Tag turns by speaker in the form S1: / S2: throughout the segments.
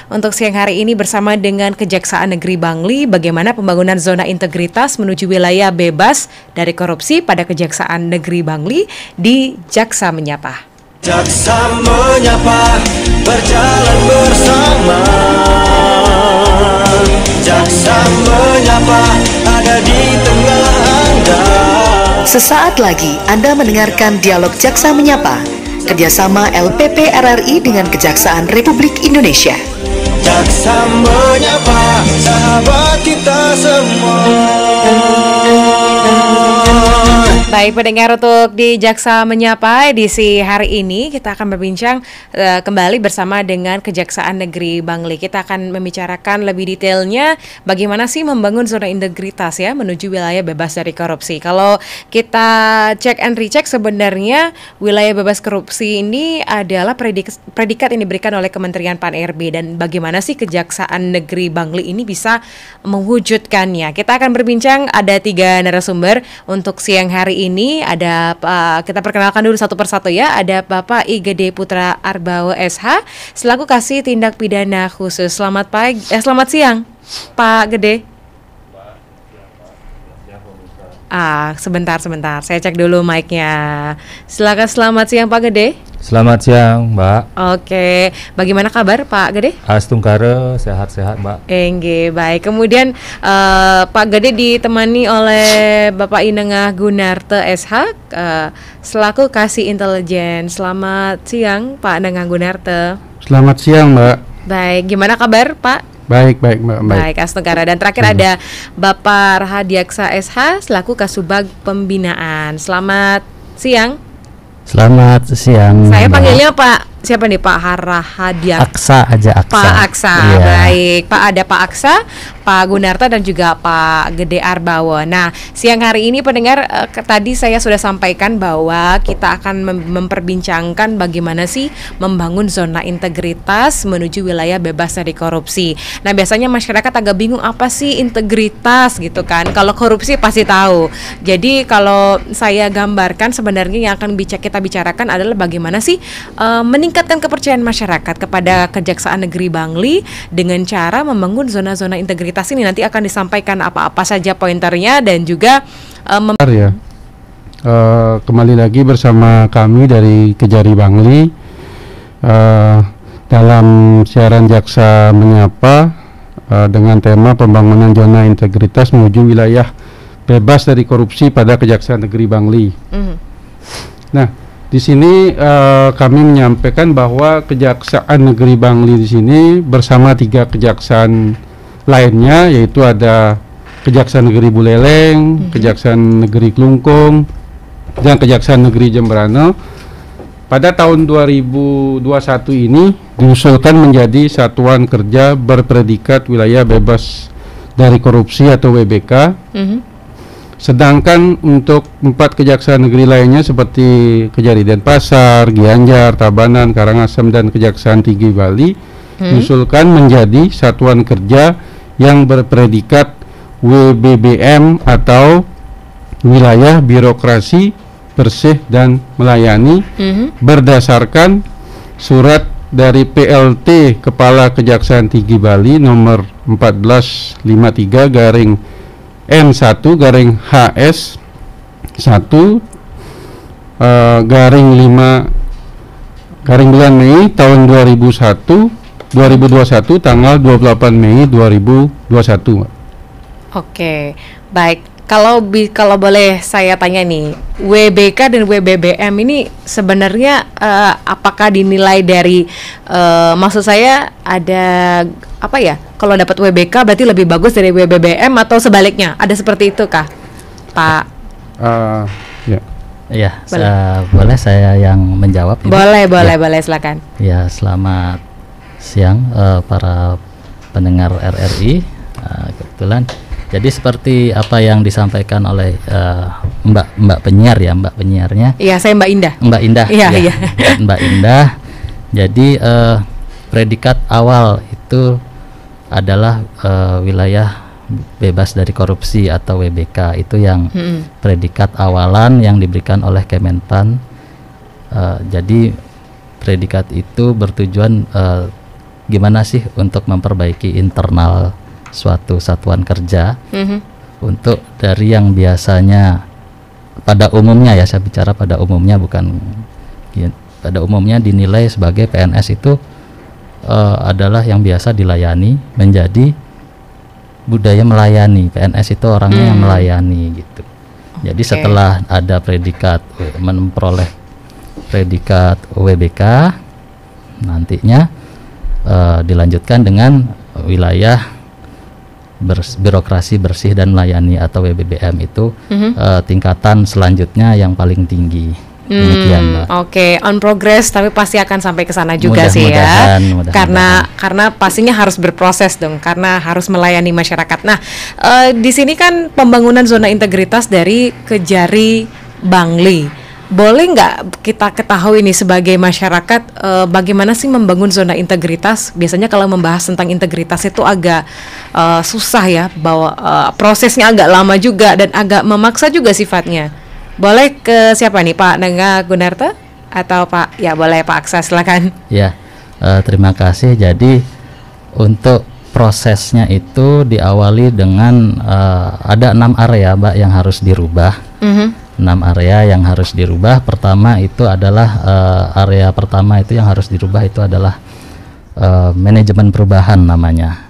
S1: untuk siang hari ini bersama dengan Kejaksaan Negeri Bangli, bagaimana pembangunan zona integritas menuju wilayah bebas dari korupsi pada Kejaksaan Negeri Bangli di Jaksa Menyapa.
S2: Jaksa Menyapa berjalan bersama. Jaksa Menyapa ada di tengah Anda.
S3: Sesaat lagi Anda mendengarkan dialog Jaksa Menyapa, kerjasama LPP RRI dengan Kejaksaan Republik Indonesia.
S2: Jaksa Menyapa, sahabat kita semua.
S1: Baik pendengar, untuk di Jaksa Menyapa edisi hari ini kita akan berbincang kembali bersama dengan Kejaksaan Negeri Bangli. Kita akan membicarakan lebih detailnya bagaimana sih membangun zona integritas ya menuju wilayah bebas dari korupsi. Kalau kita cek and recheck, sebenarnya wilayah bebas korupsi ini adalah predikat yang diberikan oleh Kementerian Pan-RB, dan bagaimana sih Kejaksaan Negeri Bangli ini bisa mewujudkannya. Kita akan berbincang, ada 3 narasumber untuk siang hari ini. Ada kita perkenalkan dulu satu persatu ya. Ada Bapak IGD Putra Arbawo SH selaku Kasih Tindak Pidana Khusus. Selamat siang Pak Gede. Sebentar. Saya cek dulu mic-nya. Silakan, selamat siang Pak Gede.
S4: Selamat siang, Mbak.
S1: Oke, bagaimana kabar Pak Gede?
S4: Astungkare, sehat-sehat, Mbak.
S1: Enggak, baik. Kemudian Pak Gede ditemani oleh Bapak Inengah Gunarte SH selaku Kasih Intelijen. Selamat siang Pak Inengah Gunarte.
S5: Selamat siang, Mbak.
S1: Baik, gimana kabar Pak?
S5: Baik, Mbak.
S1: Baik, Astungkara. Dan terakhir ada Bapak Rahadiaksa SH selaku Kasubag Pembinaan. Selamat siang.
S4: Selamat siang.
S1: Saya panggilnya Pak siapa nih, Pak Rahadiak?
S4: Aksa aja, Aksa.
S1: Pak Aksa, iya. Baik. Pak, ada Pak Aksa, Pak Gunarta, dan juga Pak Gede Arbawo. Nah, siang hari ini pendengar, tadi saya sudah sampaikan bahwa kita akan memperbincangkan bagaimana sih membangun zona integritas menuju wilayah bebas dari korupsi. Nah, biasanya masyarakat agak bingung apa sih integritas gitu kan. Kalau korupsi pasti tahu. Jadi kalau saya gambarkan, sebenarnya yang akan kita bicarakan adalah bagaimana sih meningkatkan kepercayaan masyarakat kepada Kejaksaan Negeri Bangli dengan cara membangun zona-zona integritas ini. Nanti akan disampaikan apa-apa saja pointernya dan juga
S5: kembali lagi bersama kami dari Kejari Bangli dalam siaran Jaksa Menyapa dengan tema pembangunan zona integritas menuju wilayah bebas dari korupsi pada Kejaksaan Negeri Bangli. Nah, di sini kami menyampaikan bahwa Kejaksaan Negeri Bangli di sini bersama 3 kejaksaan lainnya, yaitu ada Kejaksaan Negeri Buleleng, Kejaksaan Negeri Klungkung, dan Kejaksaan Negeri Jemberana. Pada tahun 2021 ini diusulkan menjadi satuan kerja berpredikat wilayah bebas dari korupsi atau WBK. Sedangkan untuk 4 kejaksaan negeri lainnya seperti Kejari Denpasar, Gianyar, Tabanan, Karangasem, dan Kejaksaan Tinggi Bali diusulkan menjadi satuan kerja yang berpredikat WBBM atau wilayah birokrasi bersih dan melayani berdasarkan surat dari PLT Kepala Kejaksaan Tinggi Bali nomor 1453 garing N1 garing HS 1 garing 5 garing bulan Mei tahun 2021 tanggal 28 Mei 2021.
S1: Oke, baik. Kalau boleh saya tanya nih, WBK dan WBBM ini sebenarnya apakah dinilai dari maksud saya ada apa ya? Kalau dapat WBK berarti lebih bagus dari WBBM atau sebaliknya? Ada seperti itu kah, Pak?
S5: Ya.
S4: Iya, boleh saya yang menjawab?
S1: Boleh, silakan.
S4: Ya, selamat siang para pendengar RRI. Kebetulan jadi seperti apa yang disampaikan oleh Mbak penyiar ya, Mbak penyiarnya.
S1: Iya, saya Mbak Indah.
S4: Mbak Indah.
S1: Iya.
S4: Mbak Indah. Jadi predikat awal itu adalah wilayah bebas dari korupsi atau WBK, itu yang predikat awalan yang diberikan oleh Kemenpan. Jadi predikat itu bertujuan gimana sih untuk memperbaiki internal suatu satuan kerja untuk dari yang biasanya pada umumnya, ya saya bicara pada umumnya, bukan pada umumnya dinilai sebagai PNS itu adalah yang biasa dilayani, menjadi budaya melayani. PNS itu orangnya yang melayani gitu. Jadi setelah ada predikat, memperoleh predikat WBK, nantinya dilanjutkan dengan wilayah birokrasi bersih dan melayani atau WBBM itu tingkatan selanjutnya yang paling tinggi. Demikian, Mbak.
S1: Oke, on progress, tapi pasti akan sampai ke sana juga sih ya. Karena pastinya harus berproses dong, karena harus melayani masyarakat. Nah, di sini kan pembangunan zona integritas dari Kejari Bangli. Boleh nggak kita ketahui nih sebagai masyarakat bagaimana sih membangun zona integritas? Biasanya kalau membahas tentang integritas itu agak susah ya, bahwa prosesnya agak lama juga dan agak memaksa juga sifatnya. Boleh ke siapa nih, Pak Nengah Gunarta atau Pak? Ya boleh Pak Aksa, silakan.
S4: Ya, terima kasih. Jadi untuk prosesnya itu diawali dengan ada 6 area, Mbak, yang harus dirubah. 6 area yang harus dirubah. Pertama itu adalah area pertama itu yang harus dirubah itu adalah manajemen perubahan namanya.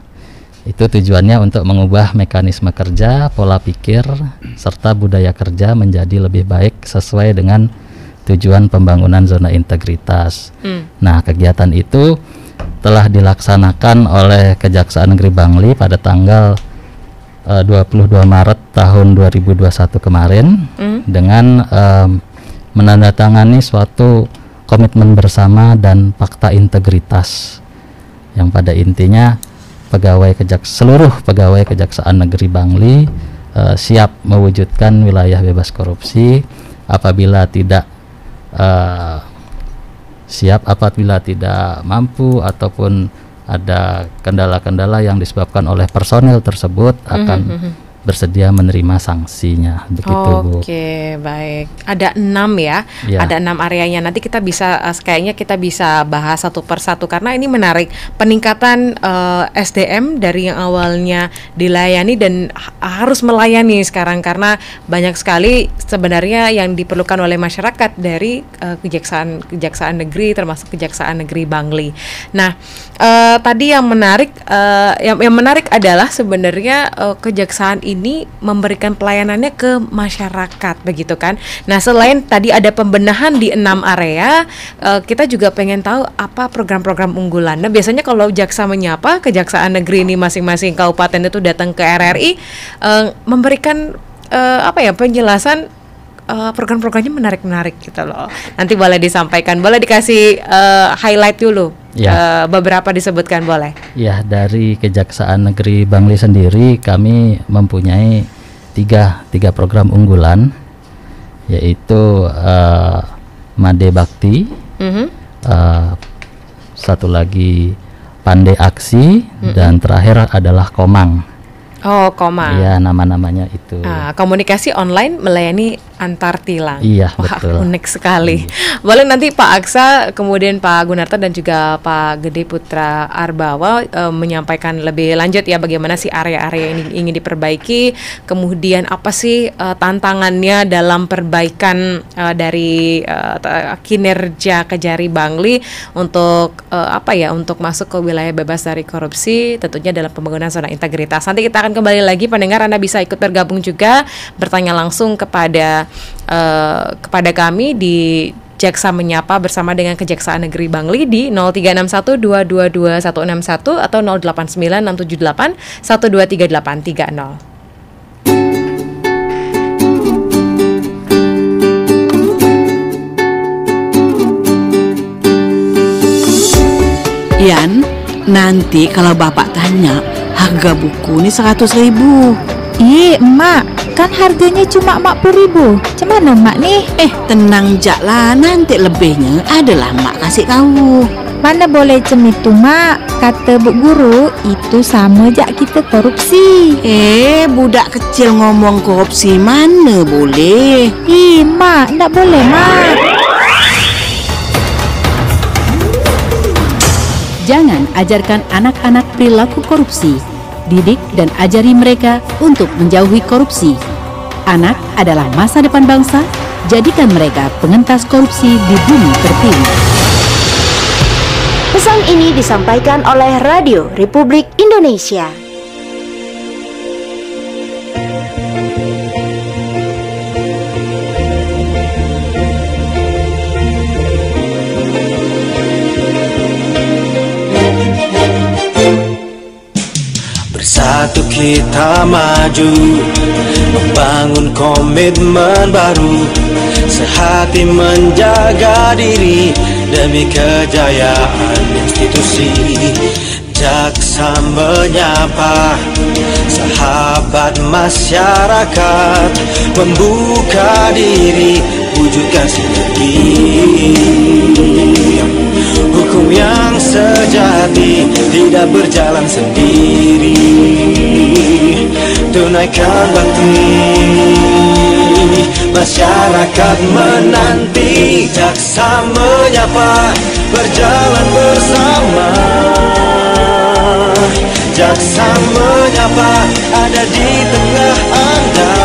S4: Itu tujuannya untuk mengubah mekanisme kerja, pola pikir, serta budaya kerja menjadi lebih baik sesuai dengan tujuan pembangunan zona integritas. Nah, kegiatan itu telah dilaksanakan oleh Kejaksaan Negeri Bangli pada tanggal 22 Maret tahun 2021 kemarin dengan menandatangani suatu komitmen bersama dan fakta integritas yang pada intinya seluruh pegawai Kejaksaan Negeri Bangli siap mewujudkan wilayah bebas korupsi apabila tidak mampu ataupun ada kendala-kendala yang disebabkan oleh personil tersebut akan bersedia menerima sanksinya, begitu Bu.
S1: Oke, baik. Ada 6 ya, ada 6 areanya. Nanti kita bisa kayaknya kita bisa bahas satu persatu karena ini menarik. Peningkatan SDM dari yang awalnya dilayani dan harus melayani sekarang karena banyak sekali sebenarnya yang diperlukan oleh masyarakat dari kejaksaan negeri termasuk Kejaksaan Negeri Bangli. Nah, tadi yang menarik yang menarik adalah sebenarnya kejaksaan ini memberikan pelayanannya ke masyarakat, begitu kan. Nah, selain tadi ada pembenahan di 6 area, kita juga pengen tahu apa program-program unggulan. Nah, biasanya kalau Jaksa Menyapa, Kejaksaan Negeri ini masing-masing kabupaten itu datang ke RRI memberikan penjelasan program-programnya menarik-menarik gitu loh. Nanti boleh disampaikan, boleh dikasih highlight dulu. Beberapa disebutkan boleh. Ya, dari Kejaksaan Negeri Bangli sendiri kami mempunyai tiga program unggulan, yaitu Made Bakti, satu lagi Pandai Aksi, dan terakhir adalah Komang. Oh, Komang.
S4: Iya, nama-namanya itu.
S1: Komunikasi online melayani antar tilang.
S4: Iya,
S1: wah,
S4: betul.
S1: Unik sekali. Boleh nanti Pak Aksa, kemudian Pak Gunarta dan juga Pak Gede Putra Arbawa menyampaikan lebih lanjut ya bagaimana sih area-area ini ingin diperbaiki, kemudian apa sih tantangannya dalam perbaikan dari kinerja Kejari Bangli untuk untuk masuk ke wilayah bebas dari korupsi, tentunya dalam pembangunan zona integritas. Nanti kita akan kembali lagi, pendengar Anda bisa ikut bergabung juga, bertanya langsung kepada kami di Jaksa Menyapa bersama dengan Kejaksaan Negeri Bangli di 0361222161 atau 089678123830.
S6: Yan, nanti kalau Bapak tanya harga buku ini 100.000.
S7: Ih, Emak, kan harganya cuma 40.000. Cuman Emak nih?
S6: Tenang Jak lah, nanti lebihnya adalah Mak kasih tahu.
S7: Mana boleh cemitu, Mak. Kata Bu Guru, itu sama jak kita korupsi.
S6: Budak kecil ngomong korupsi mana boleh.
S7: Ih, Mak, ndak boleh, Mak.
S8: Jangan ajarkan anak-anak perilaku korupsi. Didik dan ajari mereka untuk menjauhi korupsi. Anak adalah masa depan bangsa, jadikan mereka pengentas korupsi di bumi pertiwi.
S9: Pesan ini disampaikan oleh Radio Republik Indonesia.
S2: Bersatu kita maju, membangun komitmen baru, sehati menjaga diri demi kejayaan institusi. Jaksa menyapa sahabat masyarakat, membuka diri, wujudkan sinergi. Hukum yang sejati tidak berjalan sendiri. Tunaikan bakti, masyarakat menanti. Jaksa menyapa, berjalan bersama. Jaksa menyapa, ada di tengah Anda.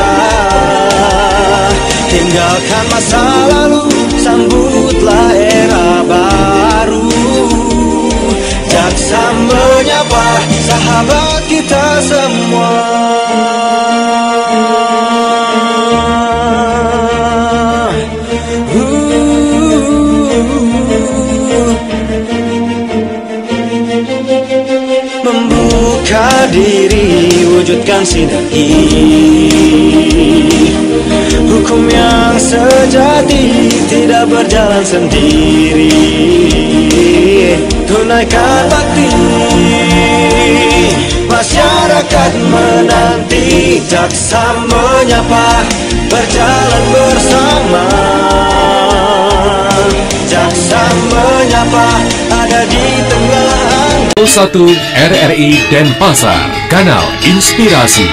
S2: Tinggalkan masa lalu, sambutlah era baru. Jaksa menyapa, sahabat kita semua. Membuka diri, wujudkan sinergi. Hukum yang sejati tidak berjalan sendiri. Tunaikan bakti, masyarakat menanti. Jaksa menyapa, berjalan bersama. Jaksa menyapa, ada di tengah Anda.
S10: 1 RRI Denpasar, kanal inspirasi.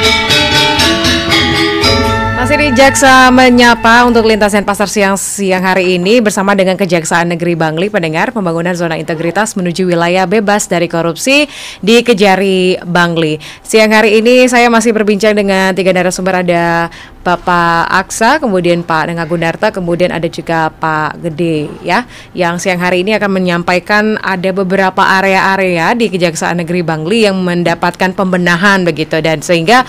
S1: Masih di Jaksa Menyapa untuk lintasan pasar siang hari ini bersama dengan Kejaksaan Negeri Bangli. Pendengar, pembangunan zona integritas menuju wilayah bebas dari korupsi di Kejari Bangli. Siang hari ini saya masih berbincang dengan 3 narasumber, ada Bapak Aksa, kemudian Pak Nengagunarta, kemudian ada juga Pak Gede ya, yang siang hari ini akan menyampaikan ada beberapa area-area di Kejaksaan Negeri Bangli yang mendapatkan pembenahan begitu, dan sehingga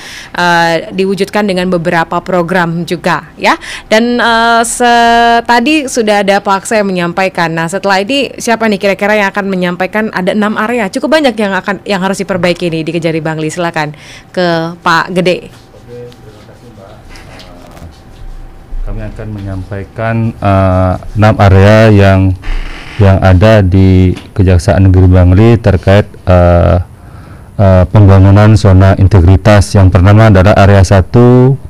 S1: diwujudkan dengan beberapa program juga ya. Dan tadi sudah ada Pak Aksa yang menyampaikan. Nah, setelah ini siapa nih kira-kira yang akan menyampaikan? Ada 6 area, cukup banyak yang harus diperbaiki nih di Kejari Bangli. Silakan ke Pak Gede.
S5: Kami akan menyampaikan 6 area yang ada di Kejaksaan Negeri Bangli terkait pembangunan zona integritas. Yang pertama adalah area 1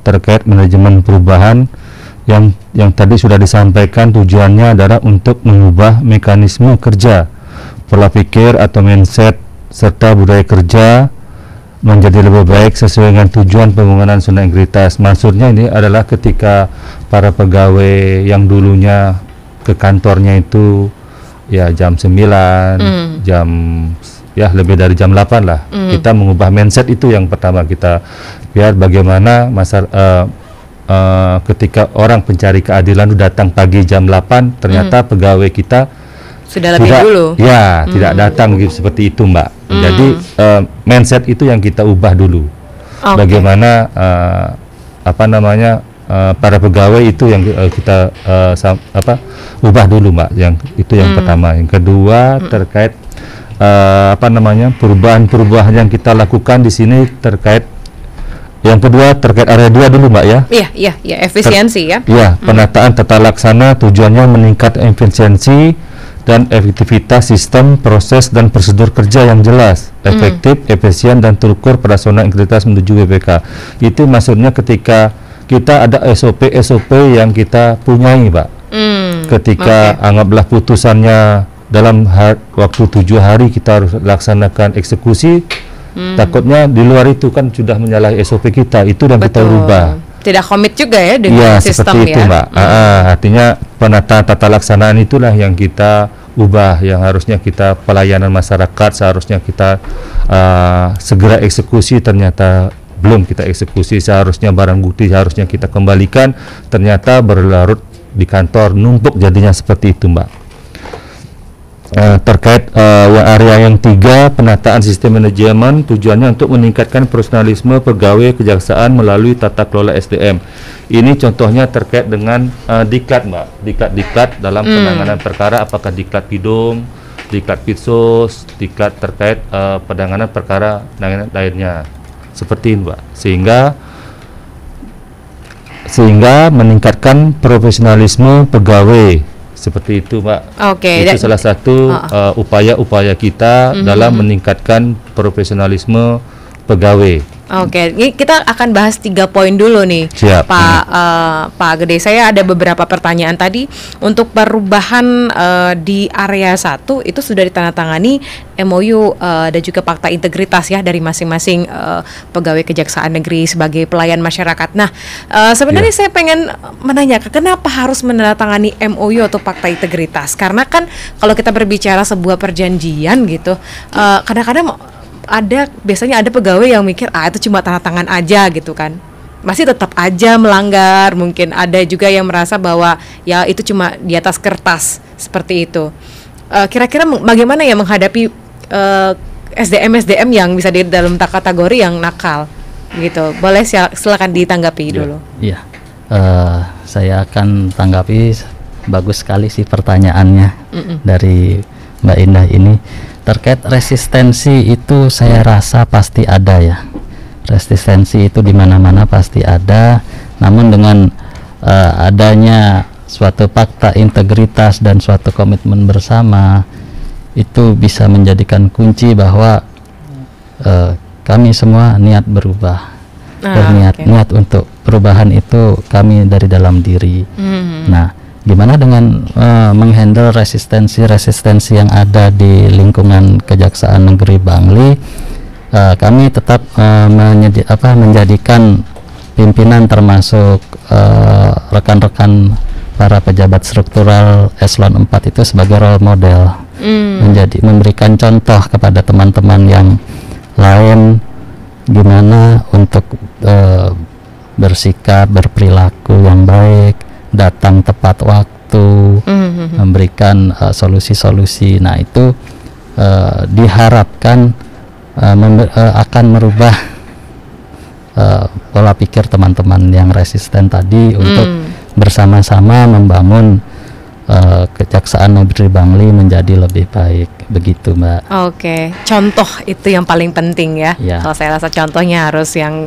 S5: terkait manajemen perubahan yang tadi sudah disampaikan. Tujuannya adalah untuk mengubah mekanisme kerja, pola pikir atau mindset serta budaya kerja menjadi lebih baik sesuai dengan tujuan pembangunan zona integritas. Maksudnya ini adalah ketika para pegawai yang dulunya ke kantornya itu ya jam 9, jam ya lebih dari jam 8 lah. Kita mengubah mindset itu yang pertama kita, biar bagaimana ketika orang pencari keadilan itu datang pagi jam 8, ternyata pegawai kita
S1: sudah lebih dulu.
S5: Ya, tidak datang gitu, seperti itu, Mbak. Jadi mindset itu yang kita ubah dulu. Bagaimana para pegawai itu yang kita ubah dulu, Mbak. Yang itu yang pertama. Yang kedua terkait perubahan-perubahan yang kita lakukan di sini terkait. Yang kedua terkait area 2 dulu, Mbak ya.
S1: Iya, efisiensi ya.
S5: Iya, penataan tata laksana tujuannya meningkatkan efisiensi dan efektivitas sistem, proses, dan prosedur kerja yang jelas, efektif, efisien, dan terukur pada zona integritas menuju WPK. Itu maksudnya ketika kita ada SOP yang kita punyai, Pak. Ketika anggaplah putusannya dalam waktu 7 hari kita harus laksanakan eksekusi, takutnya di luar itu kan sudah menyalahi SOP kita, itu yang kita rubah.
S1: Tidak komit juga ya dengan sistem
S5: seperti itu, Mbak. Artinya penataan tata laksanaan itulah yang kita
S11: ubah, yang harusnya kita pelayanan masyarakat seharusnya kita segera eksekusi, ternyata belum kita eksekusi. Seharusnya barang bukti harusnya kita kembalikan, ternyata berlarut di kantor, numpuk jadinya seperti itu, Mbak. Terkait area yang 3, penataan sistem manajemen, tujuannya untuk meningkatkan profesionalisme pegawai kejaksaan melalui tata kelola SDM. Ini contohnya terkait dengan diklat, Mbak, diklat dalam penanganan perkara, apakah diklat pidum, diklat pitsos, diklat terkait penanganan perkara lainnya, seperti ini, Mbak, sehingga meningkatkan profesionalisme pegawai. Seperti itu, Mbak.
S1: Oke.
S11: Itu salah satu upaya-upaya kita dalam meningkatkan profesionalisme pegawai.
S1: Oke, ini kita akan bahas 3 poin dulu nih.
S11: Siap.
S1: Pak Gede. Saya ada beberapa pertanyaan tadi. Untuk perubahan di area 1 itu sudah ditandatangani MOU dan juga fakta integritas ya dari masing-masing pegawai kejaksaan negeri sebagai pelayan masyarakat. Nah, sebenarnya saya pengen menanyakan kenapa harus menandatangani MOU atau fakta integritas? Karena kan kalau kita berbicara sebuah perjanjian gitu, kadang-kadang biasanya ada pegawai yang mikir itu cuma tanda tangan aja gitu kan, masih tetap aja melanggar. Mungkin ada juga yang merasa bahwa ya itu cuma di atas kertas seperti itu. Kira-kira bagaimana ya menghadapi SDM yang bisa di dalam kategori yang nakal gitu? Boleh silakan ditanggapi dulu.
S4: Iya, saya akan tanggapi. Bagus sekali sih pertanyaannya dari Mbak Indah ini. Terkait resistensi itu saya rasa pasti ada ya. Resistensi itu di mana-mana pasti ada. Namun dengan adanya suatu fakta integritas dan suatu komitmen bersama, itu bisa menjadikan kunci bahwa kami semua niat berubah. Niat untuk perubahan itu kami dari dalam diri. Nah, gimana dengan menghandle resistensi yang ada di lingkungan Kejaksaan Negeri Bangli? Kami tetap menjadikan pimpinan termasuk rekan-rekan para pejabat struktural eselon 4 itu sebagai role model, memberikan contoh kepada teman-teman yang lain gimana untuk bersikap, berperilaku yang baik, datang tepat waktu, memberikan solusi-solusi. Nah, itu diharapkan akan merubah pola pikir teman-teman yang resisten tadi untuk bersama-sama membangun Kejaksaan Negeri Bangli menjadi lebih baik, begitu, Mbak.
S1: Oke, contoh itu yang paling penting ya. Kalau saya rasa contohnya harus yang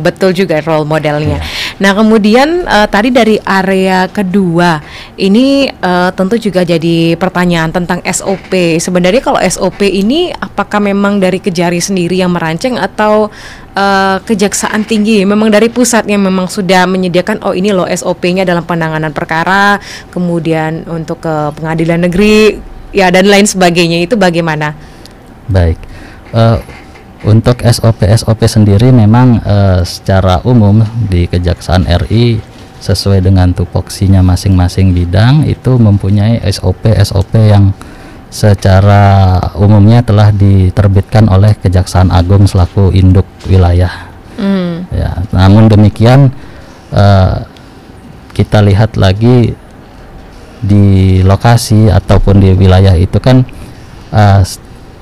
S1: betul juga role modelnya. Nah, kemudian tadi dari area kedua ini tentu juga jadi pertanyaan tentang SOP. Sebenarnya kalau SOP ini apakah memang dari Kejari sendiri yang merancang atau Kejaksaan Tinggi memang dari pusat yang memang sudah menyediakan ini loh SOP-nya dalam penanganan perkara, kemudian untuk ke pengadilan negeri ya dan lain sebagainya, itu bagaimana?
S4: Baik, untuk SOP sendiri memang secara umum di Kejaksaan RI sesuai dengan tupoksinya masing-masing bidang itu mempunyai SOP yang secara umumnya telah diterbitkan oleh Kejaksaan Agung selaku induk wilayah. Ya, namun demikian kita lihat lagi di lokasi ataupun di wilayah itu kan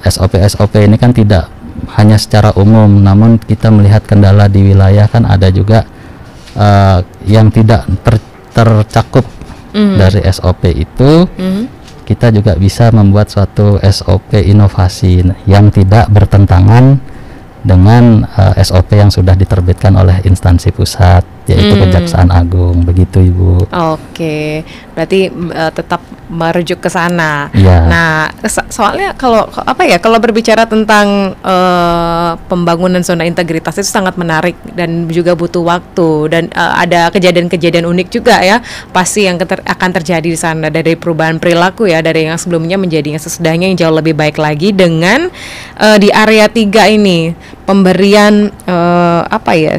S4: SOP ini kan tidak hanya secara umum, namun kita melihat kendala di wilayah kan ada juga yang tidak tercakup dari SOP itu. Kita juga bisa membuat suatu SOP inovasi yang tidak bertentangan dengan SOP yang sudah diterbitkan oleh instansi pusat, yaitu Kejaksaan Agung, begitu Ibu.
S1: Oke, berarti tetap merujuk ke sana.
S4: Ya.
S1: Nah, soalnya kalau berbicara tentang pembangunan zona integritas itu sangat menarik dan juga butuh waktu dan ada kejadian-kejadian unik juga ya, pasti yang akan terjadi di sana dari perubahan perilaku ya, dari yang sebelumnya menjadi yang sesudahnya yang jauh lebih baik lagi dengan di area 3 ini pemberian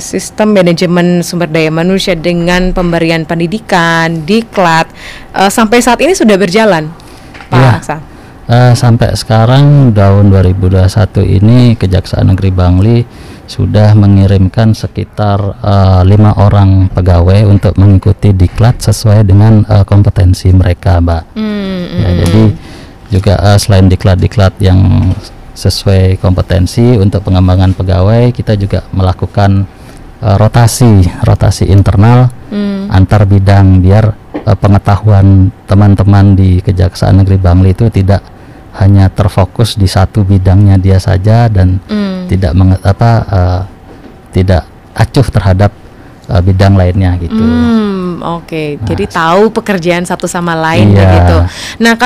S1: sistem manajemen sumber daya manusia dengan pemberian pendidikan, diklat sampai saat ini sudah berjalan. Pak
S4: Iya.
S1: Aksa?
S4: Sampai sekarang tahun 2021 ini Kejaksaan Negeri Bangli sudah mengirimkan sekitar 5 orang pegawai untuk mengikuti diklat sesuai dengan kompetensi mereka, Mbak. Ya, jadi juga selain diklat-diklat yang sesuai kompetensi untuk pengembangan pegawai, kita juga melakukan rotasi internal antar bidang biar pengetahuan teman-teman di Kejaksaan Negeri Bangli itu tidak hanya terfokus di satu bidangnya dia saja dan tidak tidak acuh terhadap bidang lainnya gitu.
S1: Oke. Jadi tahu pekerjaan satu sama lain begitu. Nah,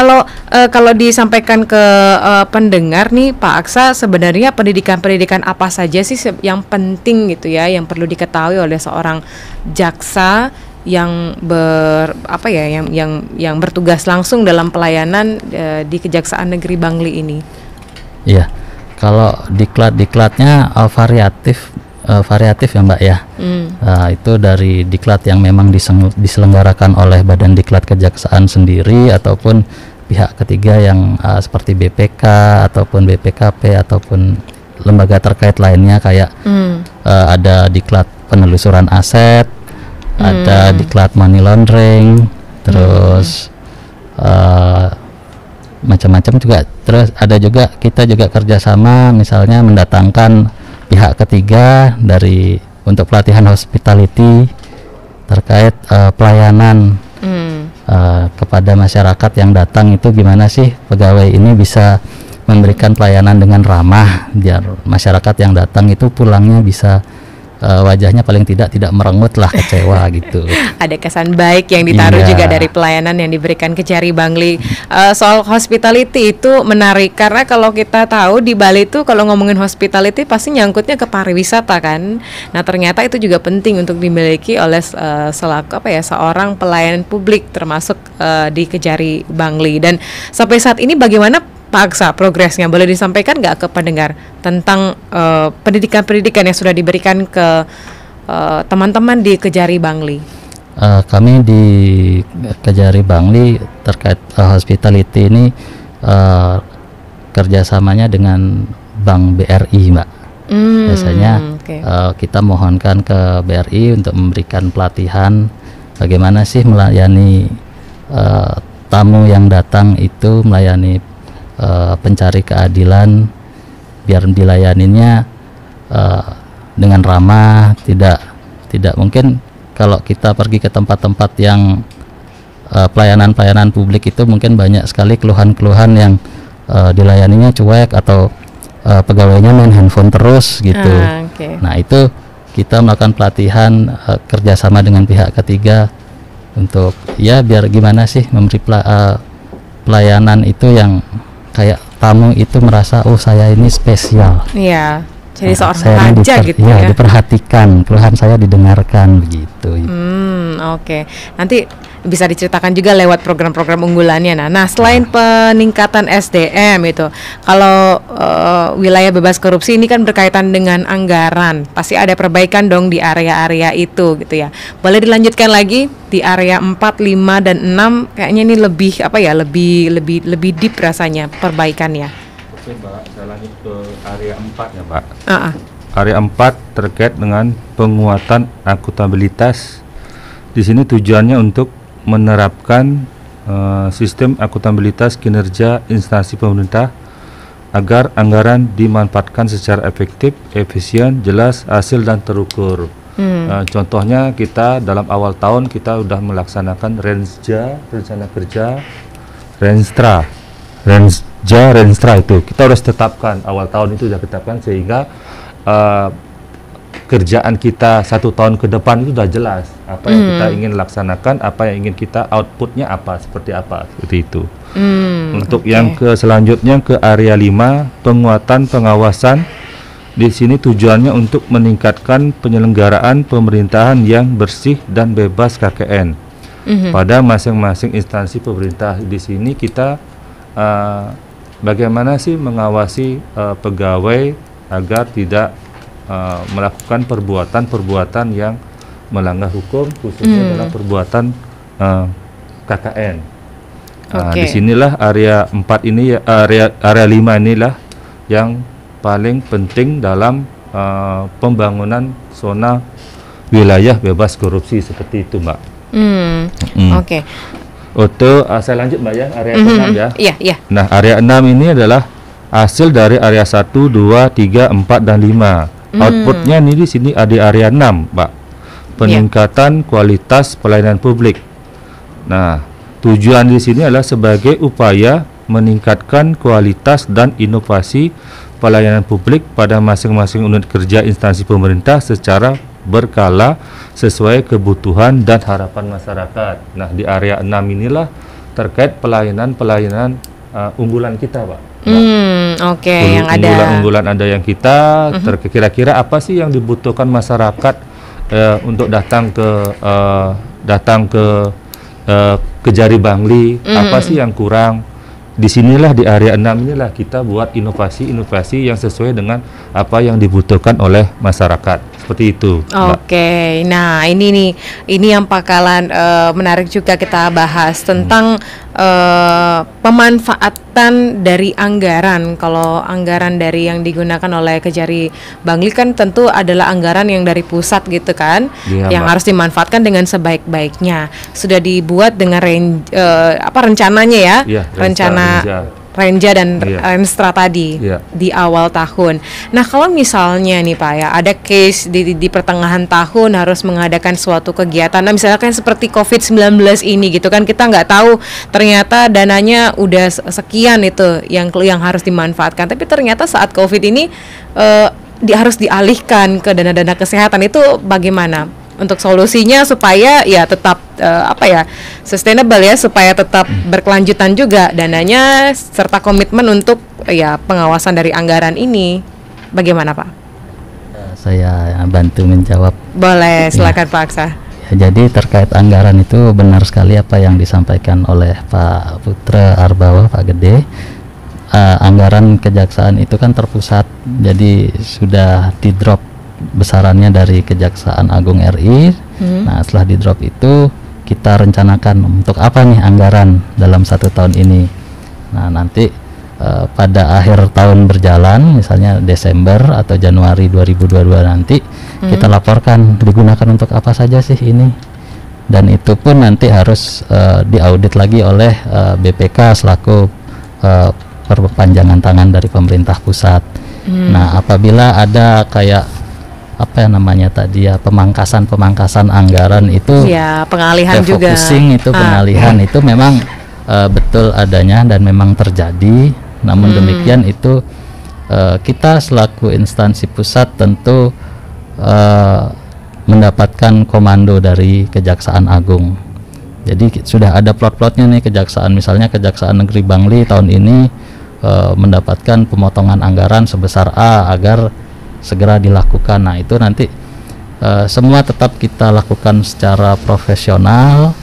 S1: kalau disampaikan ke pendengar nih Pak Aksa, sebenarnya pendidikan apa saja sih yang penting gitu ya, yang perlu diketahui oleh seorang jaksa yang yang bertugas langsung dalam pelayanan di Kejaksaan Negeri Bangli ini?
S4: Iya. Kalau diklatnya variatif ya Mbak ya. Itu dari diklat yang memang diselenggarakan oleh Badan Diklat Kejaksaan sendiri ataupun pihak ketiga yang seperti BPK ataupun BPKP ataupun lembaga terkait lainnya kayak ada diklat penelusuran aset, ada diklat money laundering, terus macam-macam juga. Terus ada juga kita juga kerjasama misalnya mendatangkan pihak ketiga untuk pelatihan hospitality terkait pelayanan kepada masyarakat yang datang, itu gimana sih pegawai ini bisa memberikan pelayanan dengan ramah biar masyarakat yang datang itu pulangnya bisa wajahnya paling tidak merengut lah, kecewa gitu.
S1: Ada kesan baik yang ditaruh juga dari pelayanan yang diberikan Kejari Bangli. Soal hospitality itu menarik karena kalau kita tahu di Bali itu kalau ngomongin hospitality pasti nyangkutnya ke pariwisata kan. Nah, ternyata itu juga penting untuk dimiliki oleh seorang pelayan publik termasuk di Kejari Bangli. Dan sampai saat ini bagaimana Pak Aksa progresnya, boleh disampaikan nggak ke pendengar tentang pendidikan-pendidikan yang sudah diberikan ke teman-teman di Kejari Bangli?
S4: Kami di Kejari Bangli terkait hospitality ini kerjasamanya dengan Bank BRI, Mbak. Biasanya kita mohonkan ke BRI untuk memberikan pelatihan bagaimana sih melayani tamu yang datang itu, melayani pencari keadilan biar dilayaninya dengan ramah. Tidak mungkin kalau kita pergi ke tempat-tempat yang pelayanan publik itu mungkin banyak sekali keluhan-keluhan yang dilayaninya cuek atau pegawainya main handphone terus gitu. Nah, itu kita melakukan pelatihan kerjasama dengan pihak ketiga untuk biar gimana sih memberi pelayanan itu yang kayak tamu itu merasa saya ini spesial.
S1: Iya, jadi seorang raja gitu ya.
S4: Diperhatikan, keluhan saya didengarkan begitu.
S1: Oke. Nanti bisa diceritakan juga lewat program-program unggulannya. Nah, selain peningkatan SDM itu, kalau wilayah bebas korupsi ini kan berkaitan dengan anggaran, pasti ada perbaikan dong di area-area itu gitu ya. Boleh dilanjutkan lagi di area 4, 5 dan 6, kayaknya ini lebih deep rasanya perbaikannya.
S11: Oke, Mbak, saya lanjut ke area 4 ya, Mbak. Area 4 terkait dengan penguatan akuntabilitas. Di sini tujuannya untuk menerapkan sistem akuntabilitas kinerja instansi pemerintah agar anggaran dimanfaatkan secara efektif, efisien, jelas, hasil dan terukur. Contohnya kita dalam awal tahun kita sudah melaksanakan Rensja, rencana kerja, Renstra itu kita harus tetapkan awal tahun itu sudah tetapkan sehingga kerjaan kita 1 tahun ke depan itu sudah jelas apa yang kita ingin laksanakan, apa yang ingin kita outputnya seperti itu. Untuk yang selanjutnya ke area 5, penguatan pengawasan. Di sini tujuannya untuk meningkatkan penyelenggaraan pemerintahan yang bersih dan bebas KKN pada masing-masing instansi pemerintah. Di sini kita bagaimana sih mengawasi pegawai agar tidak melakukan perbuatan yang melanggar hukum, khususnya dalam perbuatan KKN. Di sinilah area 4 ini, area 5 inilah yang paling penting dalam pembangunan zona wilayah bebas korupsi seperti itu, Mbak.
S1: Oke.
S11: Untuk saya lanjut, Mbak, ya, area 6 ya.
S1: Iya.
S11: Nah, area 6 ini adalah hasil dari area 1, 2, 3, 4 dan 5. Outputnya ini di sini ada area 6, Mbak. Peningkatan kualitas pelayanan publik. Nah, tujuan di sini adalah sebagai upaya meningkatkan kualitas dan inovasi pelayanan publik pada masing-masing unit kerja instansi pemerintah secara berkala sesuai kebutuhan dan harapan masyarakat. Nah, di area 6 inilah terkait pelayanan unggulan kita, Pak.
S1: Yang ada
S11: unggulan ada yang kita kira-kira apa sih yang dibutuhkan masyarakat untuk datang ke Kejari Bangli, apa sih yang kurang. Disinilah di area 6 inilah kita buat inovasi-inovasi yang sesuai dengan apa yang dibutuhkan oleh masyarakat, seperti itu.
S1: Oke. Nah, ini yang bakalan menarik juga kita bahas tentang pemanfaatan dari anggaran. Kalau anggaran dari yang digunakan oleh Kejari Bangli kan tentu adalah anggaran yang dari pusat gitu kan, yang harus dimanfaatkan dengan sebaik-baiknya. Sudah dibuat dengan rencananya ya, rencana Renja dan Renstra tadi di awal tahun. Nah, kalau misalnya nih Pak ya, ada case di pertengahan tahun harus mengadakan suatu kegiatan, nah misalkan seperti COVID-19 ini gitu kan, kita nggak tahu ternyata dananya udah sekian itu yang harus dimanfaatkan, tapi ternyata saat COVID ini harus dialihkan ke dana-dana kesehatan, itu bagaimana? Untuk solusinya supaya ya tetap sustainable ya, supaya tetap berkelanjutan juga dananya serta komitmen untuk ya pengawasan dari anggaran ini, bagaimana Pak?
S4: Saya bantu menjawab.
S1: Boleh, silakan Pak Aksa.
S4: Ya, jadi terkait anggaran itu benar sekali apa yang disampaikan oleh Pak Putra Arbawa, Pak Gede. Anggaran kejaksaan itu kan terpusat, jadi sudah di drop besarannya dari Kejaksaan Agung RI. Nah, setelah di drop itu kita rencanakan untuk apa nih anggaran dalam 1 tahun ini. Nah, nanti pada akhir tahun berjalan, misalnya Desember atau Januari 2022 nanti kita laporkan digunakan untuk apa saja sih ini. Dan itu pun nanti harus diaudit lagi oleh BPK selaku perpanjangan tangan dari pemerintah pusat. Nah, apabila ada kayak apa yang namanya tadi ya, pemangkasan anggaran itu
S1: ya, pengalihan juga,
S4: itu pengalihan itu memang betul adanya dan memang terjadi. Namun demikian itu kita selaku instansi pusat tentu mendapatkan komando dari Kejaksaan Agung. Jadi sudah ada plot-plotnya nih kejaksaan, misalnya Kejaksaan Negeri Bangli tahun ini mendapatkan pemotongan anggaran sebesar A agar segera dilakukan. Nah, itu nanti semua tetap kita lakukan secara profesional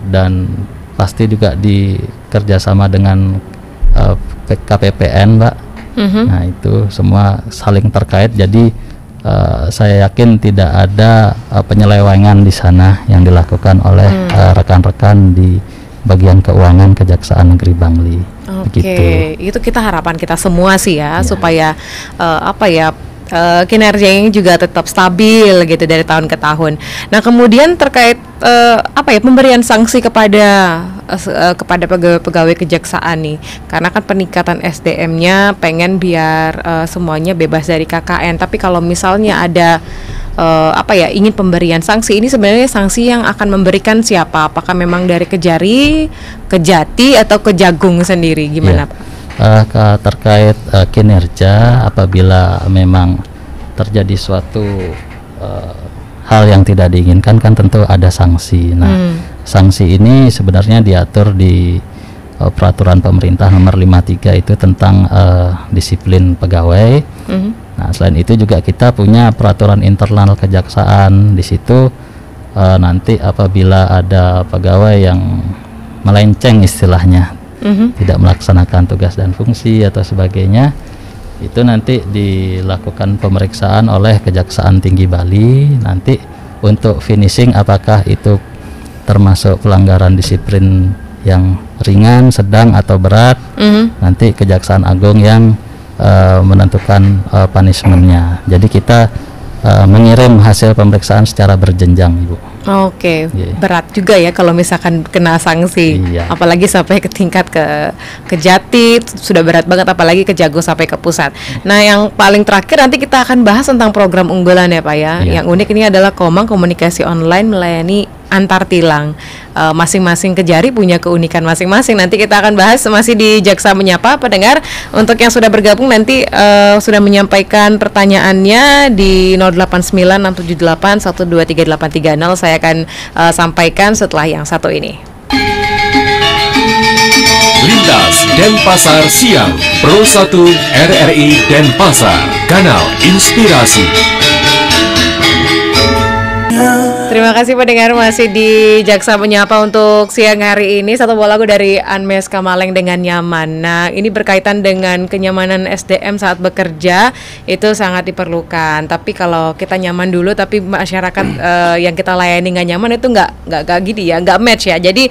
S4: dan pasti juga dikerjasama dengan KPPN, Mbak. Nah, itu semua saling terkait. Jadi saya yakin tidak ada penyelewengan di sana yang dilakukan oleh rekan-rekan di bagian keuangan Kejaksaan Negeri Bangli.
S1: Oke, itu kita harapan kita semua sih ya, supaya kinerjanya juga tetap stabil gitu dari tahun ke tahun. Nah, kemudian terkait pemberian sanksi kepada pegawai kejaksaan nih, karena kan peningkatan SDM-nya pengen biar semuanya bebas dari KKN. Tapi kalau misalnya ada ingin pemberian sanksi, ini sebenarnya sanksi yang akan memberikan siapa? Apakah memang dari Kejari, Kejati atau Kejagung sendiri? Gimana Pak?
S4: Terkait kinerja, apabila memang terjadi suatu hal yang tidak diinginkan kan tentu ada sanksi. Nah, sanksi ini sebenarnya diatur di peraturan pemerintah nomor 53 itu tentang disiplin pegawai. Nah, selain itu juga kita punya peraturan internal kejaksaan. Di situ nanti apabila ada pegawai yang melenceng istilahnya, tidak melaksanakan tugas dan fungsi atau sebagainya, itu nanti dilakukan pemeriksaan oleh Kejaksaan Tinggi Bali nanti untuk finishing apakah itu termasuk pelanggaran disiplin yang ringan, sedang atau berat. Nanti Kejaksaan Agung yang menentukan punishmentnya. Jadi kita mengirim hasil pemeriksaan secara berjenjang, Ibu.
S1: Oke, berat juga ya kalau misalkan kena sanksi, apalagi sampai ke tingkat ke Jati sudah berat banget, apalagi ke Jago sampai ke pusat. Nah, yang paling terakhir nanti kita akan bahas tentang program unggulan ya Pak ya. Yang unik ini adalah Komang Komunikasi Online melayani antar tilang. Masing-masing Kejari punya keunikan masing-masing. Nanti kita akan bahas masih di Jaksa Menyapa pendengar. Untuk yang sudah bergabung nanti sudah menyampaikan pertanyaannya di 089678123830. Saya akan sampaikan setelah yang satu ini.
S10: Lintas Denpasar Siang Pro 1 RRI Denpasar, kanal inspirasi.
S1: Terima kasih pendengar, masih di Jaksa Menyapa untuk siang hari ini. Satu buah lagu dari Anmes Kamaleng dengan Nyaman. Nah, ini berkaitan dengan kenyamanan SDM saat bekerja, itu sangat diperlukan. Tapi kalau kita nyaman dulu, tapi masyarakat yang kita layani nggak nyaman, itu nggak gini ya, nggak match ya. Jadi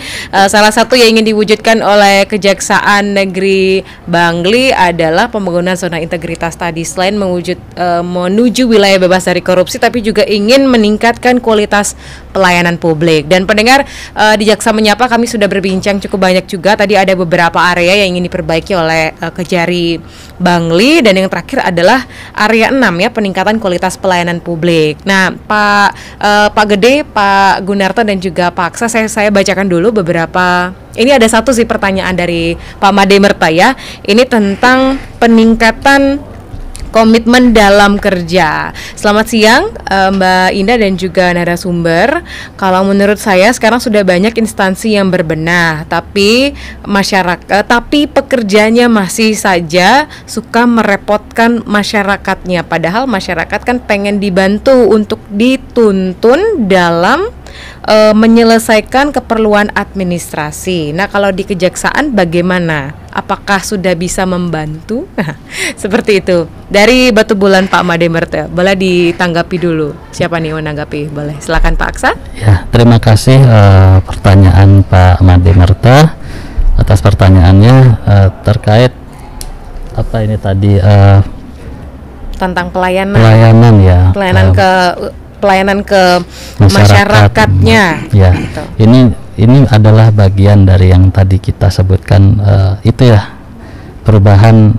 S1: salah satu yang ingin diwujudkan oleh Kejaksaan Negeri Bangli adalah pembangunan zona integritas tadi. Selain menuju wilayah bebas dari korupsi, tapi juga ingin meningkatkan kualitas pelayanan publik. Dan pendengar, di Jaksa Menyapa kami sudah berbincang cukup banyak juga. Tadi ada beberapa area yang ingin diperbaiki oleh Kejari Bangli, dan yang terakhir adalah area 6 ya, peningkatan kualitas pelayanan publik. Nah, Pak Gede, Pak Gunarto dan juga Pak Aksa, saya bacakan dulu beberapa. Ini ada satu sih pertanyaan dari Pak Made Merta ya. Ini tentang peningkatan komitmen dalam kerja. Selamat siang Mbak Indah dan juga narasumber. Kalau menurut saya sekarang sudah banyak instansi yang berbenah, tapi pekerjanya masih saja suka merepotkan masyarakatnya. Padahal masyarakat kan pengen dibantu untuk dituntun dalam menyelesaikan keperluan administrasi. Nah, kalau di kejaksaan bagaimana? Apakah sudah bisa membantu? Seperti itu. Dari Batu Bulan Pak Made Merta, boleh ditanggapi dulu. Siapa nih yang menanggapi? Boleh. Silakan Pak Aksa.
S4: Ya, terima kasih pertanyaan Pak Made Merta atas pertanyaannya terkait apa ini tadi
S1: tentang pelayanan. Pelayanan ke masyarakatnya.
S4: Ya, gitu. Ini adalah bagian dari yang tadi kita sebutkan, itu ya, perubahan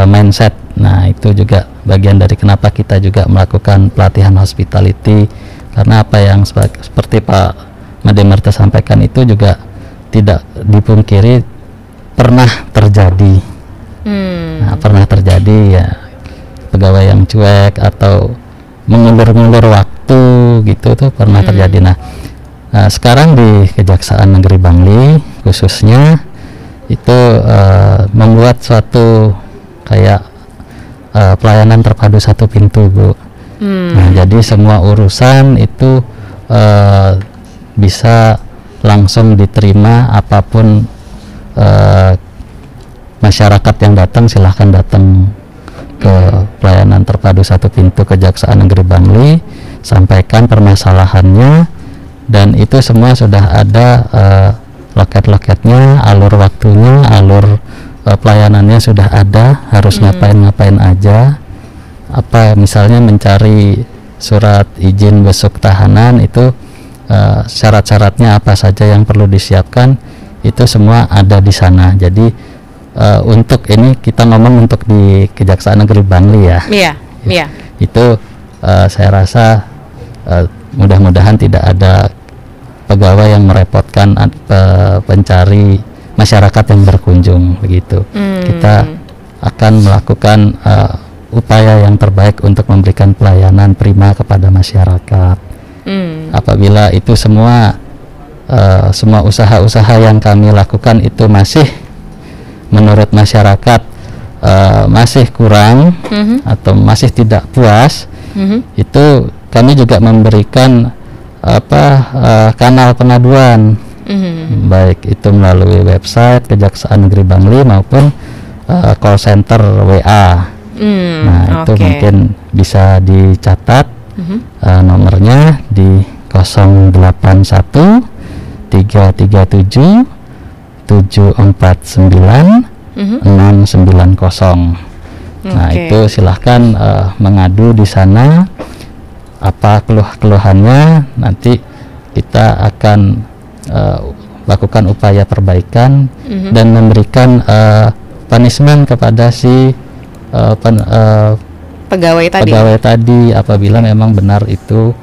S4: mindset. Nah, itu juga bagian dari kenapa kita juga melakukan pelatihan hospitality, karena apa yang seperti Pak Made Merta sampaikan itu juga tidak dipungkiri pernah terjadi. Nah, pernah terjadi ya, pegawai yang cuek atau mengulur-ngulur waktu gitu tuh pernah terjadi. Nah, sekarang di Kejaksaan Negeri Bangli khususnya itu membuat suatu kayak pelayanan terpadu satu pintu, Bu. Nah, jadi semua urusan itu bisa langsung diterima, apapun masyarakat yang datang silahkan datang ke pelayanan terpadu satu pintu Kejaksaan Negeri Bangli, sampaikan permasalahannya, dan itu semua sudah ada loket-loketnya, alur waktunya, alur pelayanannya sudah ada, harus ngapain aja. Apa misalnya mencari surat izin besuk tahanan, itu syarat-syaratnya apa saja yang perlu disiapkan, itu semua ada di sana. Jadi untuk ini kita ngomong untuk di Kejaksaan Negeri Bangli ya. Iya. Itu saya rasa mudah-mudahan tidak ada pegawai yang merepotkan pencari masyarakat yang berkunjung begitu. Kita akan melakukan upaya yang terbaik untuk memberikan pelayanan prima kepada masyarakat. Apabila itu semua usaha-usaha yang kami lakukan itu masih menurut masyarakat masih kurang atau masih tidak puas, itu kami juga memberikan kanal pengaduan, baik itu melalui website Kejaksaan Negeri Bangli maupun call center WA. Nah, itu mungkin bisa dicatat nomornya di 081 337 749 690. Nah, itu silahkan mengadu di sana. Apa keluhannya, nanti kita akan lakukan upaya perbaikan dan memberikan punishment kepada si pegawai tadi apabila memang benar itu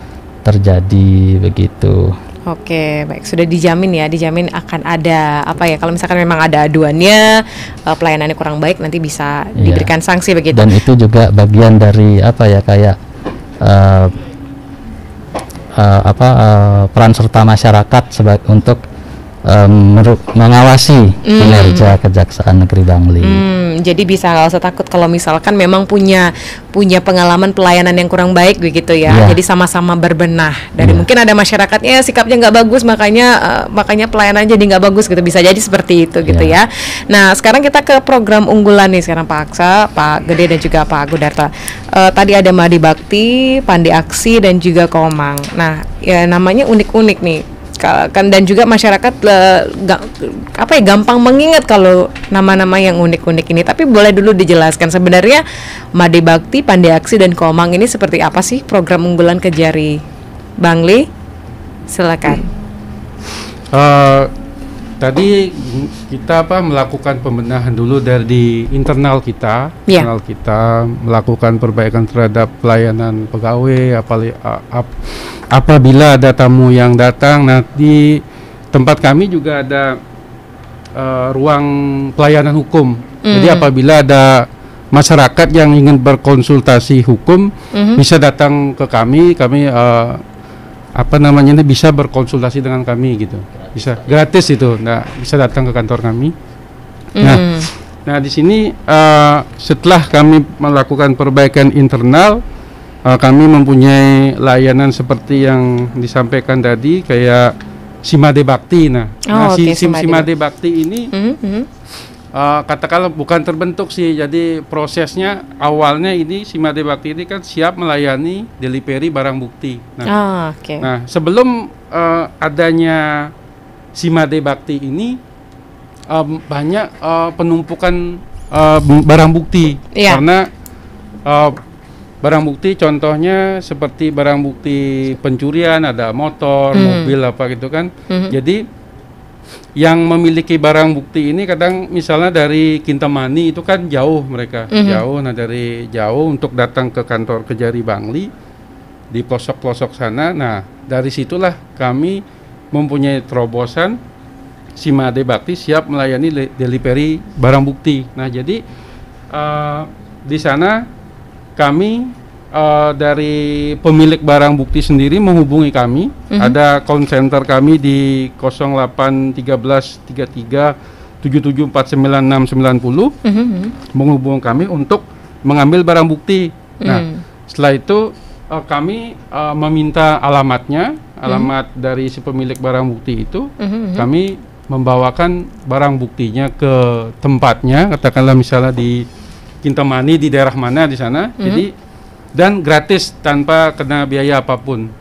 S4: terjadi begitu.
S1: Oke, baik, sudah dijamin akan ada kalau misalkan memang ada aduannya, pelayanannya kurang baik, nanti bisa diberikan sanksi begitu.
S4: Dan itu juga bagian dari kayak peran serta masyarakat untuk mengawasi kinerja Kejaksaan Negeri Bangli.
S1: Jadi bisa nggak usah takut kalau misalkan memang punya pengalaman pelayanan yang kurang baik begitu ya. Jadi sama-sama berbenah. Dari mungkin ada masyarakatnya sikapnya nggak bagus, makanya pelayanan jadi nggak bagus gitu. Bisa jadi seperti itu gitu ya. Nah, sekarang kita ke program unggulan nih sekarang Pak Aksa, Pak Gede dan juga Pak Gudarta. Tadi ada Madi Bakti, Pandi Aksi dan juga Komang. Nah, ya namanya unik-unik nih. Dan juga masyarakat gampang mengingat kalau nama-nama yang unik-unik ini. Tapi boleh dulu dijelaskan sebenarnya Made Bakti, Pandi Aksi dan Komang ini seperti apa sih program unggulan Kejari Bangli? Silakan.
S5: Tadi kita melakukan pembenahan dulu dari internal kita, melakukan perbaikan terhadap pelayanan pegawai, apabila ada tamu yang datang. Nah, di tempat kami juga ada ruang pelayanan hukum. Jadi apabila ada masyarakat yang ingin berkonsultasi hukum, bisa datang ke kami bisa berkonsultasi dengan kami gitu. Bisa gratis itu. Nah, bisa datang ke kantor kami. Nah, di sini setelah kami melakukan perbaikan internal, kami mempunyai layanan seperti yang disampaikan tadi, kayak Simade Bakti. Simade Bakti ini katakanlah bukan terbentuk sih. Jadi prosesnya awalnya ini Simade Bakti ini kan siap melayani delivery barang bukti. Nah, sebelum adanya Simade Bakti ini banyak penumpukan barang bukti karena barang bukti contohnya seperti barang bukti pencurian, ada motor, mobil gitu kan. Jadi yang memiliki barang bukti ini kadang misalnya dari Kintamani itu kan jauh mereka, jauh. Nah, dari jauh untuk datang ke kantor Kejari Bangli di pelosok-pelosok sana. Nah, dari situlah kami mempunyai terobosan Simade Bakti siap melayani delivery barang bukti. Nah, jadi di sana kami dari pemilik barang bukti sendiri menghubungi kami. Ada call center kami di 081333 7749 690 menghubungi kami untuk mengambil barang bukti. Nah, setelah itu kami meminta alamat dari si pemilik barang bukti itu. Kami membawakan barang buktinya ke tempatnya, katakanlah misalnya di Kintamani di daerah mana di sana. Jadi dan gratis tanpa kena biaya apapun.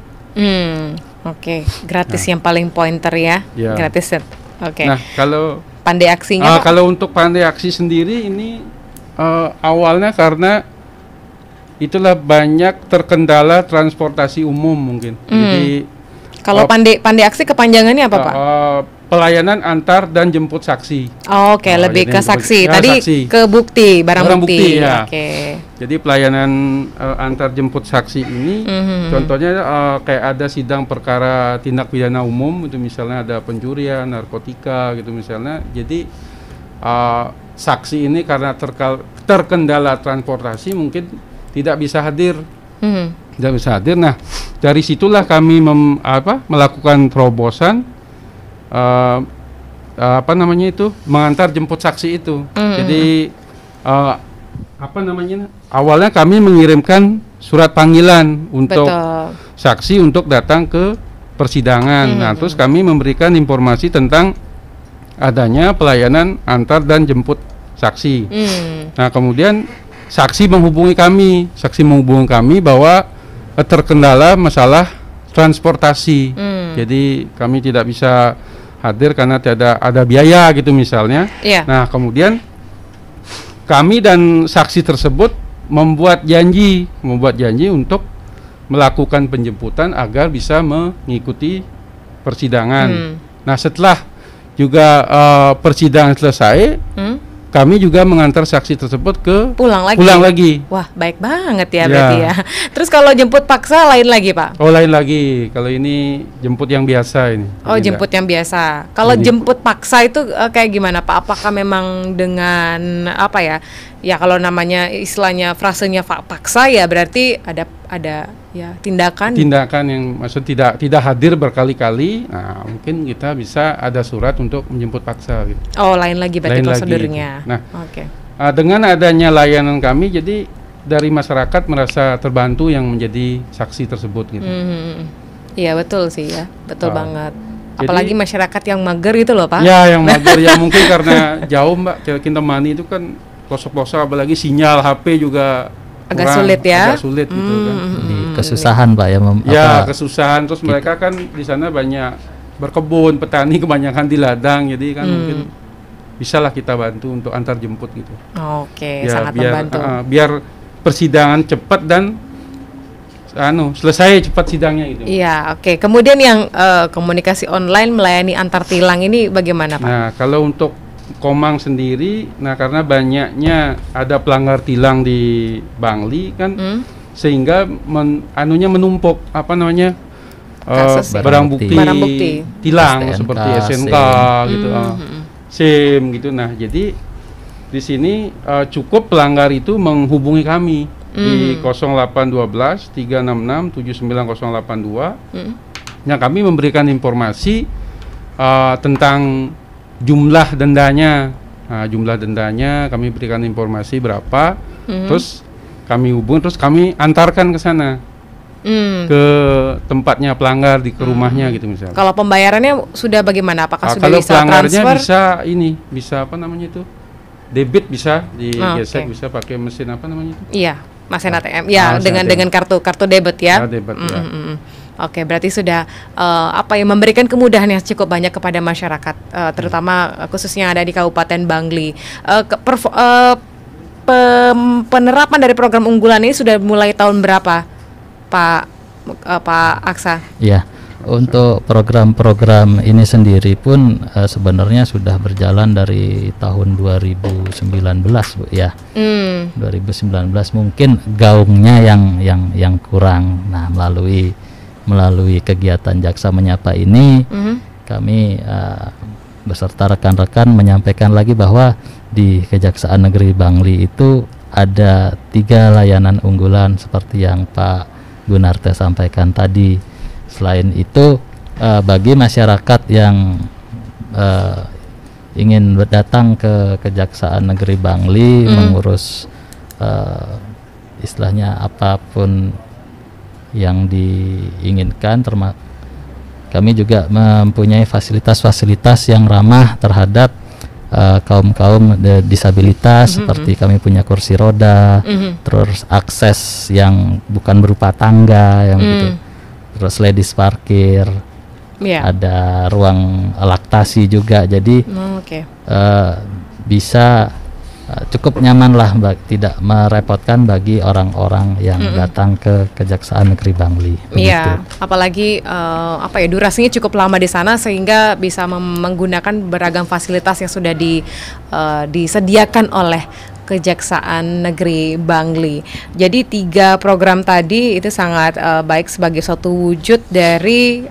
S1: Gratis yang paling pointer ya. Gratis.
S5: Nah, kalau
S1: Pandai Aksinya
S5: kalau untuk Pandai Aksi sendiri ini awalnya karena itulah banyak terkendala transportasi umum mungkin. Jadi
S1: kalau Pandai Aksi kepanjangannya apa, Pak?
S5: Pelayanan antar dan jemput saksi.
S1: Lebih ke saksi. Tadi saksi. Ke bukti, barang bukti.
S5: Jadi pelayanan antar jemput saksi ini, contohnya kayak ada sidang perkara tindak pidana umum, itu misalnya ada pencurian, narkotika gitu misalnya. Jadi saksi ini karena terkendala transportasi mungkin tidak bisa hadir. Tidak bisa hadir. Nah, dari situlah kami melakukan terobosan. Mengantar jemput saksi itu. Jadi awalnya kami mengirimkan surat panggilan untuk saksi untuk datang ke persidangan. Nah, terus kami memberikan informasi tentang adanya pelayanan antar dan jemput saksi. Nah, kemudian saksi menghubungi kami bahwa terkendala masalah transportasi. Jadi kami tidak bisa hadir karena ada biaya gitu misalnya. Nah, kemudian kami dan saksi tersebut membuat janji untuk melakukan penjemputan agar bisa mengikuti persidangan. Nah, setelah juga persidangan selesai, kami juga mengantar saksi tersebut ke pulang lagi.
S1: Wah, baik banget ya berarti ya. Terus kalau jemput paksa lain lagi, Pak?
S5: Oh, lain lagi. Kalau ini jemput yang biasa ini.
S1: Oh, jemput yang biasa. Kalau jemput paksa itu kayak gimana, Pak? Apakah memang dengan apa ya? Ya kalau namanya istilahnya frasenya paksa ya berarti ada ya tindakan
S5: yang maksud tidak hadir berkali-kali. Nah, mungkin kita bisa ada surat untuk menjemput paksa gitu.
S1: Oh, lain lagi berarti prosedurnya.
S5: Nah, dengan adanya layanan kami, jadi dari masyarakat merasa terbantu yang menjadi saksi tersebut gitu.
S1: Iya, betul sih ya, betul banget. Apalagi masyarakat yang mager itu loh, Pak.
S5: Ya, yang mager ya mungkin karena jauh, Mbak. Kintamani itu kan pelosok-pelosok, apalagi sinyal HP juga
S1: agak sulit ya.
S5: Agak sulit gitu kan.
S4: Kesusahan, Pak
S5: ya. Kesusahan. Terus mereka kan di sana banyak berkebun, petani kebanyakan di ladang, jadi kan mungkin bisalah kita bantu untuk antar jemput gitu.
S1: Oke, sangat membantu.
S5: Biar persidangan cepat dan selesai cepat sidangnya gitu.
S1: Iya, oke. Kemudian yang komunikasi online melayani antar tilang ini bagaimana, Pak?
S5: Nah, kalau untuk Komang sendiri, karena banyaknya ada pelanggar tilang di Bangli kan, sehingga menumpuk barang bukti tilang STNK, seperti SNK gitu, SIM gitu. Nah, jadi di sini cukup pelanggar itu menghubungi kami di 0812 366 79082. Nah, kami memberikan informasi tentang jumlah dendanya. Nah, jumlah dendanya kami berikan informasi berapa, terus kami hubung, terus kami antarkan ke sana, ke tempatnya pelanggar, ke rumahnya gitu misalnya.
S1: Kalau pembayarannya sudah bagaimana? Apakah sudah
S5: kalau
S1: bisa
S5: pelanggarnya
S1: transfer?
S5: bisa debit, bisa digesek, bisa pakai mesin itu?
S1: Iya, mesin ATM. Ya, dengan kartu debit ya.
S5: Debit, ya.
S1: Oke, berarti sudah memberikan kemudahan yang cukup banyak kepada masyarakat, terutama khususnya ada di Kabupaten Bangli. Penerapan dari program unggulan ini sudah mulai tahun berapa, Pak Aksa?
S4: Iya, untuk program-program ini sendiri pun sebenarnya sudah berjalan dari tahun 2019, Bu ya. 2019 mungkin gaungnya yang kurang. Nah, melalui kegiatan Jaksa Menyapa ini, kami beserta rekan-rekan menyampaikan lagi bahwa di Kejaksaan Negeri Bangli itu ada 3 layanan unggulan seperti yang Pak Gunarte sampaikan tadi. Selain itu, bagi masyarakat yang ingin datang ke Kejaksaan Negeri Bangli mengurus istilahnya apapun yang diinginkan, kami juga mempunyai fasilitas-fasilitas yang ramah terhadap kaum disabilitas, seperti kami punya kursi roda, terus akses yang bukan berupa tangga yang gitu, terus ladies parkir, ada ruang laktasi juga, jadi bisa cukup nyaman lah, tidak merepotkan bagi orang-orang yang datang ke Kejaksaan Negeri Bangli.
S1: Iya, apalagi durasinya cukup lama di sana sehingga bisa menggunakan beragam fasilitas yang sudah disediakan oleh Kejaksaan Negeri Bangli. Jadi 3 program tadi itu sangat baik sebagai suatu wujud dari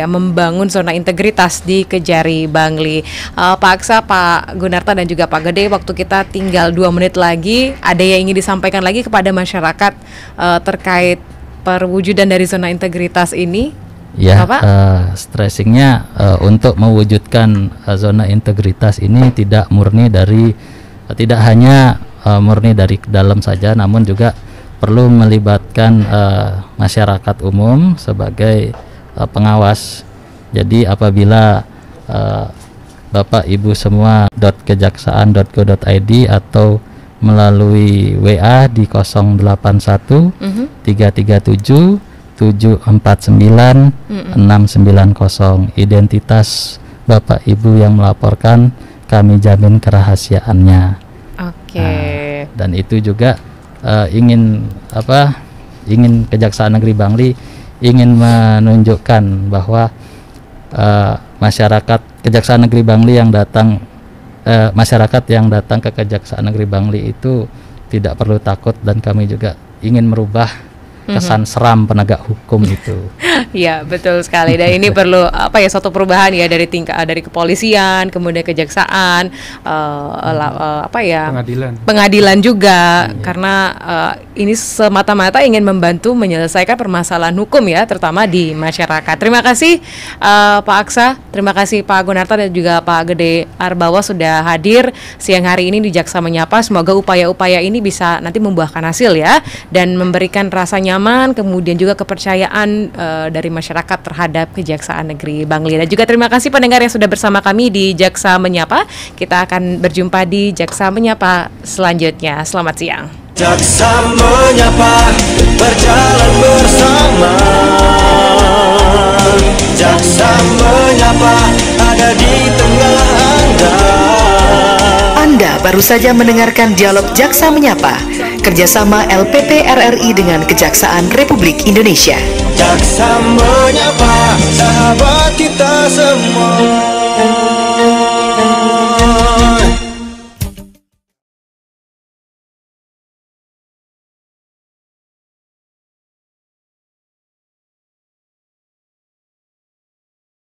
S1: membangun zona integritas di Kejari Bangli. Pak Aksa, Pak Gunarta dan juga Pak Gede, waktu kita tinggal 2 menit lagi. Ada yang ingin disampaikan lagi kepada masyarakat terkait perwujudan dari zona integritas ini?
S4: Ya, stressingnya untuk mewujudkan zona integritas ini tidak hanya murni dari dalam saja, namun juga perlu melibatkan masyarakat umum sebagai pengawas. Jadi apabila Bapak Ibu semua .kejaksaan.go.id atau melalui WA di 081 337 749 690, identitas Bapak Ibu yang melaporkan kami jamin kerahasiaannya.
S1: Oke.
S4: Dan itu juga ingin Kejaksaan Negeri Bangli ingin menunjukkan bahwa masyarakat Kejaksaan Negeri Bangli yang datang masyarakat yang datang ke Kejaksaan Negeri Bangli itu tidak perlu takut, dan kami juga ingin merubah kesan seram penegak hukum itu.
S1: Ya, betul sekali. Dan ini perlu suatu perubahan ya dari dari kepolisian, kemudian kejaksaan, pengadilan juga, karena ini semata-mata ingin membantu menyelesaikan permasalahan hukum ya, terutama di masyarakat. Terima kasih Pak Aksa, terima kasih Pak Gunarta dan juga Pak Gede Arbawa sudah hadir siang hari ini di Jaksa Menyapa. Semoga upaya-upaya ini bisa nanti membuahkan hasil ya, dan memberikan rasa nyaman, kemudian juga kepercayaan dari masyarakat terhadap Kejaksaan Negeri Bangli. Dan juga terima kasih pendengar yang sudah bersama kami di Jaksa Menyapa. Kita akan berjumpa di Jaksa Menyapa selanjutnya. Selamat siang.
S2: Jaksa Menyapa berjalan bersama. Jaksa Menyapa ada di tengah Anda.
S3: Anda baru saja mendengarkan dialog Jaksa Menyapa, kerjasama LPP RRI dengan Kejaksaan Republik Indonesia.
S2: Jaksa Menyapa, sahabat kita semua.